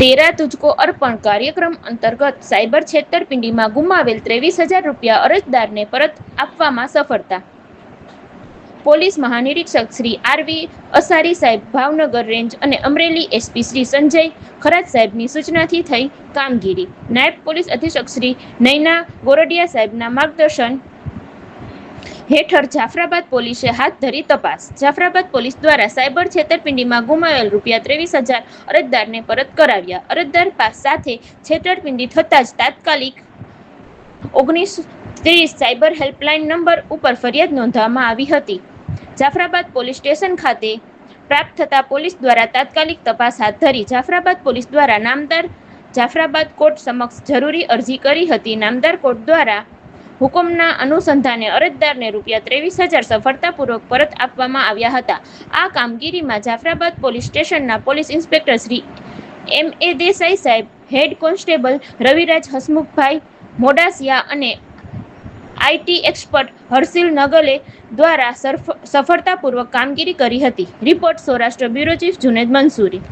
તેરા તુજકો અર્પણ કાર્યક્રમ અંતર્ગત સાયબર છેતરપિંડીમાં ગુમાવેલ 23,000 રૂપિયા અરજદારને પરત આપવામાં સફળતા. પોલીસ મહાનિરીક્ષક શ્રી આર.વી. અસારી સાહેબ ભાવનગર રેન્જ અને અમરેલી એસપી શ્રી સંજય ખરાત સાહેબની સૂચનાથી થઈ કામગીરી. નાયબ પોલીસ અધિક્ષક શ્રી નયના ગોરડિયા સાહેબના માર્ગદર્શન હેઠળ જાફરાબાદ પોલીસે હાથ ધરી તપાસ. જાફરાબાદ પોલીસ દ્વારા સાયબર છેતરપિંડીમાં ગુમાવેલ રૂપિયા 23,000 અરજદારને પરત કરાવ્યા. અરજદાર સાથે છેતરપિંડી થતાં જ તાત્કાલિક 1930 સાયબર હેલ્પલાઇન નંબર ઉપર ફરિયાદ નોંધવામાં આવી હતી. જાફરાબાદ પોલીસ સ્ટેશન ખાતે પ્રાપ્ત થતા પોલીસ દ્વારા તાત્કાલિક તપાસ હાથ ધરી. જાફરાબાદ પોલીસ દ્વારા નામદાર જાફરાબાદ કોર્ટ સમક્ષ જરૂરી અરજી કરી હતી. નામદાર કોર્ટ દ્વારા હુકમના અનુસંધાને અરજદારને રૂપિયા 23,000 સફળતાપૂર્વક પરત આપવામાં આવ્યા હતા. આ કામગીરીમાં જાફરાબાદ પોલીસ સ્ટેશનના police inspector Shri MA. Desai સાહેબ, હેડ કોન્સ્ટેબલ રવિરાજ હસમુખભાઈ મોડાસિયા અને આઈટી એક્સપર્ટ હર્ષિલ નગલે દ્વારા સફળતાપૂર્વક કામગીરી કરી હતી. Report Saurashtra bureau chief Junaid Mansuri.